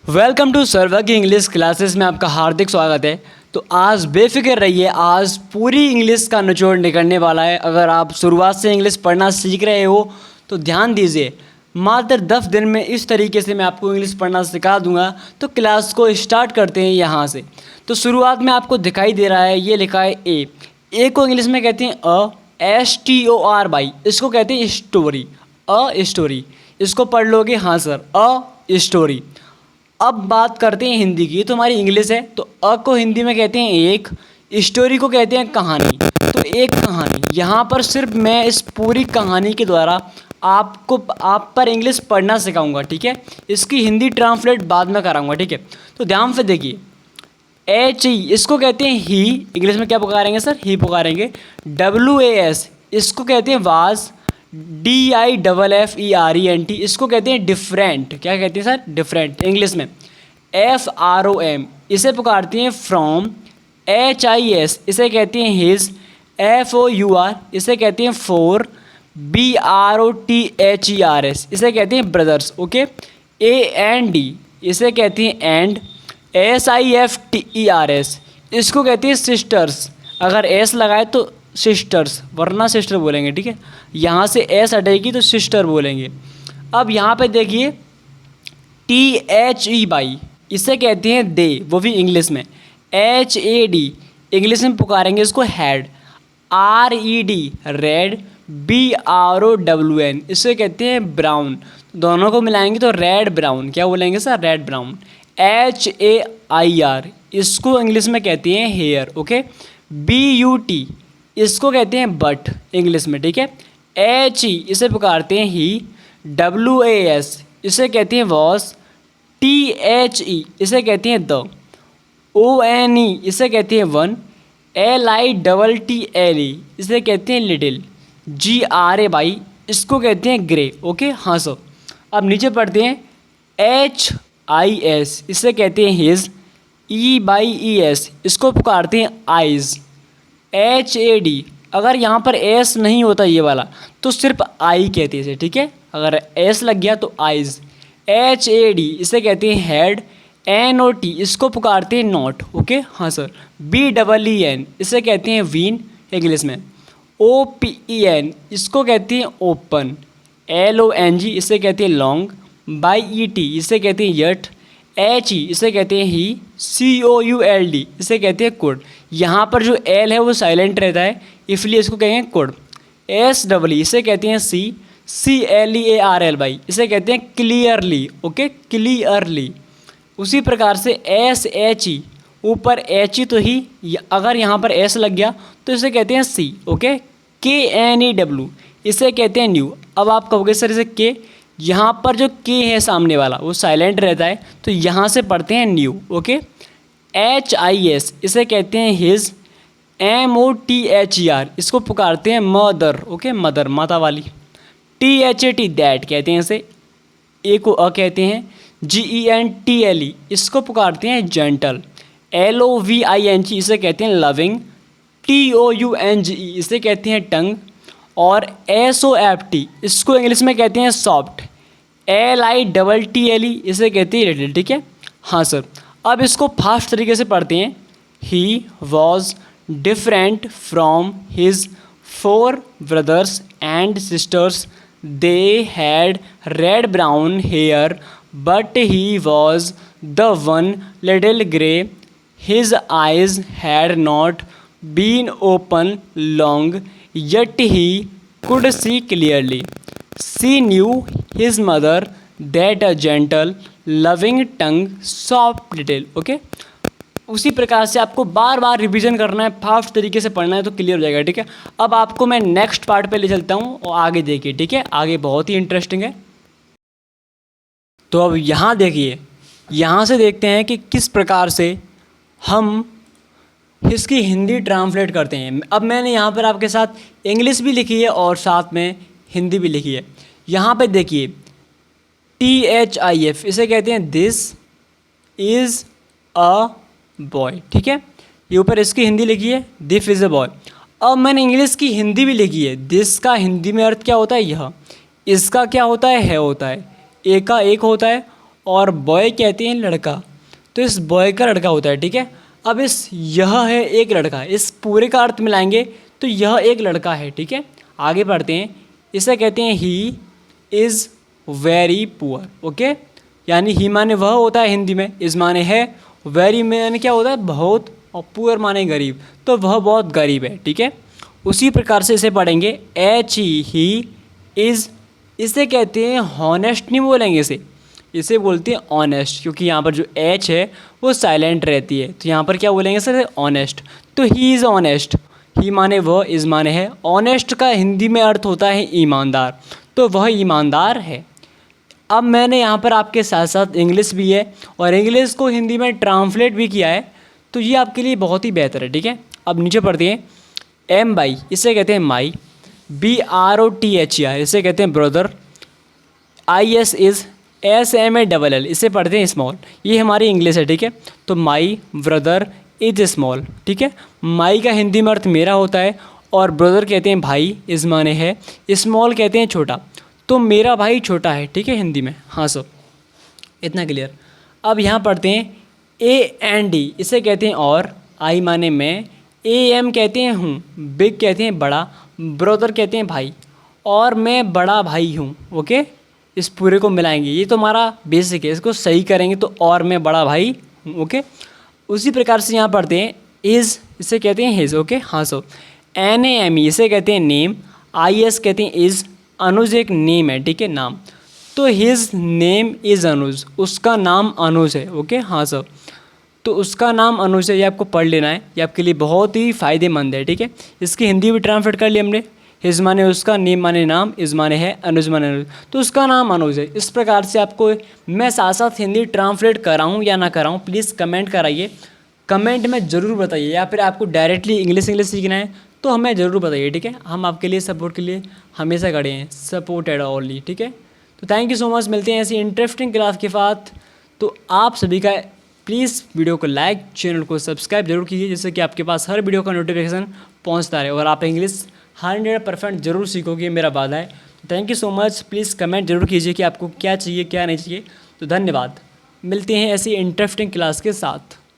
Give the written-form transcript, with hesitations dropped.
Welcome to सर्वा की English classes में आपका हार्दिक स्वागत है। तो आज बेफिक्र रहिए, आज पूरी इंग्लिश का निचोड़ निकलने वाला है। अगर आप शुरुआत से इंग्लिश पढ़ना सीख रहे हो तो ध्यान दीजिए, मात्र 10 दिन में इस तरीके से मैं आपको इंग्लिश पढ़ना सिखा दूंगा। तो क्लास को स्टार्ट करते हैं यहाँ से। तो शुरुआत में आपको दिखाई दे रहा है, ये लिखा है ए को इंग्लिश में कहते हैं STORY, इसको कहते हैं स्टोरी, स्टोरी। इसको पढ़ लोगे, हाँ सर, स्टोरी। अब बात करते हैं हिंदी की। तो हमारी इंग्लिश है, तो को हिंदी में कहते हैं एक, स्टोरी को कहते हैं कहानी। तो एक कहानी, यहाँ पर सिर्फ मैं इस पूरी कहानी के द्वारा आप पर इंग्लिश पढ़ना सिखाऊंगा, ठीक है। इसकी हिंदी ट्रांसलेट बाद में कराऊंगा, ठीक है। तो ध्यान से देखिए, इसको कहते हैं ही, इंग्लिश में क्या पुकारेंगे सर, ही पुकारेंगे। WAS इसको कहते हैं वाज। DIFFERENT इसको कहते हैं डिफरेंट। क्या कहते हैं सर, डिफरेंट इंग्लिश में। FROM इसे पुकारते हैं फ्रॉम। HIS इसे कहते हैं हिज। FOUR इसे कहते हैं फोर। BROTHERS इसे कहते हैं ब्रदर्स, ओके। AND इसे कहते हैं एंड। SIFTERS इसको कहते हैं सिस्टर्स। अगर एस लगाए तो सिस्टर्स, वरना सिस्टर बोलेंगे, ठीक है। यहाँ से एस हटेगी तो सिस्टर बोलेंगे। अब यहाँ पे देखिए, THEY इसे कहते हैं दे, वो भी इंग्लिश में। HAD इंग्लिश में पुकारेंगे इसको हैड। RED red. BROWN इसे कहते हैं ब्राउन। दोनों को मिलाएंगे तो रेड ब्राउन, क्या बोलेंगे सर, रेड ब्राउन। HAIR इसको इंग्लिश में कहते हैं हेयर, ओके। BUT इसको कहते हैं बट इंग्लिश में, ठीक है। HE इसे पुकारते हैं ही। WAS इसे कहते हैं वॉस। THE इसे कहते हैं द। ONE इसे कहते हैं वन। LITTLE इसे कहते हैं लिटिल। GRAY इसको कहते हैं ग्रे, ओके, हाँ सर। अब नीचे पढ़ते हैं, HIS इसे कहते हैं हिज। EYES इसको पुकारते हैं आइज़। HAD अगर यहाँ पर एस नहीं होता ये वाला तो सिर्फ आई कहते हैं इसे, ठीक है। अगर एस लग गया तो आइज़। HAD इसे कहते हैं हेड। NOT इसको पुकारते हैं नॉट, ओके, हाँ सर। BEEN इसे कहते हैं वीन इंग्लिश में। OPEN इसको कहते हैं ओपन। LONG इसे कहते हैं लॉन्ग। YET इसे कहते हैं यट। HE इसे कहते हैं ही। COULD इसे कहते हैं कुड। यहाँ पर जो L है वो साइलेंट रहता है, इसलिए इसको कहेंगे कुड। SEE इसे कहते हैं सी। CLEARLY इसे कहते हैं क्लियरली, ओके, क्लियरली। उसी प्रकार से SHE ऊपर HE तो ही, अगर यहाँ पर S लग गया तो इसे कहते हैं सी, ओके। KNEW इसे कहते हैं न्यू। अब आप कहोगे सर इसे के, यहाँ पर जो के है सामने वाला वो साइलेंट रहता है, तो यहाँ से पढ़ते हैं न्यू, ओके। HIS इसे कहते हैं हिज। MOTHER इसको पुकारते हैं मदर, ओके, मदर, माता वाली। THAT दैट कहते हैं इसे, ए को कहते हैं। GENTLE इसको पुकारते हैं जेंटल। LOVING इसे कहते हैं लविंग। TOUNGE इसे कहते हैं टंग। और SOFT इसको इंग्लिश में कहते हैं सॉफ्ट। LITTLE इसे कहते हैं लिटिल, ठीक है, हाँ सर। अब इसको फास्ट तरीके से पढ़ते हैं। He was different from his 4 brothers and sisters. They had red brown hair but he was the one little grey. His eyes had not been open long yet he could see clearly. She knew his mother that a gentle, loving tongue, soft little, okay? उसी प्रकार से आपको बार बार revision करना है, fast तरीके से पढ़ना है तो क्लियर हो जाएगा, ठीक है। अब आपको मैं नेक्स्ट पार्ट पे ले चलता हूँ और आगे देखिए, ठीक है, आगे बहुत ही इंटरेस्टिंग है। तो अब यहाँ देखिए, यहाँ से देखते हैं कि किस प्रकार से हम इसकी हिंदी ट्रांसलेट करते हैं। अब मैंने यहाँ पर आपके साथ इंग्लिश भी लिखी है और साथ में हिंदी भी लिखी है। यहाँ पे देखिए, THIF इसे कहते हैं दिस इज़ अ बॉय, ठीक है। ये ऊपर इसकी हिंदी लिखी है, दिस इज़ अ बॉय। अब मैंने इंग्लिश की हिंदी भी लिखी है। दिस का हिंदी में अर्थ क्या होता है, यह। इसका क्या होता है होता है। ए का एक होता है और बॉय कहते हैं लड़का, तो इस बॉय का लड़का होता है, ठीक है। अब इस यह है एक लड़का, इस पूरे का अर्थ मिलाएंगे तो यह एक लड़का है, ठीक है। आगे बढ़ते हैं, इसे कहते हैं he is very poor, okay. यानी ही माने वह होता है हिंदी में, इज़ माने है, वेरी माने क्या होता है बहुत, और पुअर माने गरीब, तो वह बहुत गरीब है, ठीक है। उसी प्रकार से इसे पढ़ेंगे एच ही इज़, इसे कहते हैं हॉनेस्ट नहीं बोलेंगे इसे बोलते हैं ऑनेस्ट, क्योंकि यहाँ पर जो एच है वो साइलेंट रहती है, तो यहाँ पर क्या बोलेंगे सर ऑनेस्ट। तो ही इज़ ऑनेस्ट, ही माने वह, इज़ माने है, ऑनेस्ट का हिंदी में अर्थ होता है ईमानदार, तो वह ईमानदार है। अब मैंने यहाँ पर आपके साथ साथ इंग्लिश भी है और इंग्लिश को हिंदी में ट्रांसलेट भी किया है, तो ये आपके लिए बहुत ही बेहतर है, ठीक है। अब नीचे पढ़ते हैं, एम बाई इसे कहते हैं माई, BROTHER इसे कहते हैं ब्रदर, IS इज़, SMALL इसे पढ़ते हैं स्मॉल, ये हमारी इंग्लिश है, ठीक है। तो माई ब्रदर इज स्मॉल, ठीक है। माई का हिंदी में अर्थ मेरा होता है और ब्रदर कहते हैं भाई, इज़ माने है, स्मॉल कहते हैं छोटा, तो मेरा भाई छोटा है, ठीक है हिंदी में। हाँ सो इतना क्लियर। अब यहाँ पढ़ते हैं AND इसे कहते हैं और, आई माने मैं, AM कहते हैं हूँ, बिग कहते हैं बड़ा, ब्रदर कहते हैं भाई, और मैं बड़ा भाई हूँ, ओके। इस पूरे को मिलाएंगे, ये तो हमारा बेसिक है, इसको सही करेंगे तो और मैं बड़ा भाई हूँ, ओके। उसी प्रकार से यहाँ पढ़ते हैं इज़ इसे कहते हैं हिज, ओके। हाँ सो NAME इसे कहते हैं नेम, IS कहते हैं इज़, अनुज एक नेम है, ठीक है नाम, तो हिज नेम इज़ अनुज, उसका नाम अनुज है, ओके। हाँ सर, तो उसका नाम अनुज है, ये आपको पढ़ लेना है, ये आपके लिए बहुत ही फ़ायदेमंद है, ठीक है। इसकी हिंदी भी ट्रांसलेट कर ली हमने, हिज माने उसका, नेम माने नाम, इज़ माने है, अनुज माने अनुज, तो उसका नाम अनुज है। इस प्रकार से आपको मैं साथ साथ हिंदी ट्रांसलेट कराऊँ या ना कराऊँ, प्लीज़ कमेंट कराइए, कमेंट में ज़रूर बताइए, या फिर आपको डायरेक्टली इंग्लिश सीखना है तो हमें ज़रूर बताइए, ठीक है। हम आपके लिए सपोर्ट के लिए हमेशा खड़े हैं, सपोर्टेड ओनली, ठीक है। तो थैंक यू सो मच, मिलते हैं ऐसी इंटरेस्टिंग क्लास के साथ। तो आप सभी का प्लीज़ वीडियो को लाइक, चैनल को सब्सक्राइब जरूर कीजिए, जिससे कि आपके पास हर वीडियो का नोटिफिकेशन पहुंचता रहे और आप इंग्लिश 100% जरूर सीखोगे, मेरा वादा है। तो thank you so much, please comment जरूर कीजिए कि आपको क्या चाहिए क्या नहीं चाहिए। तो धन्यवाद, मिलते हैं ऐसी इंटरेस्टिंग क्लास के साथ।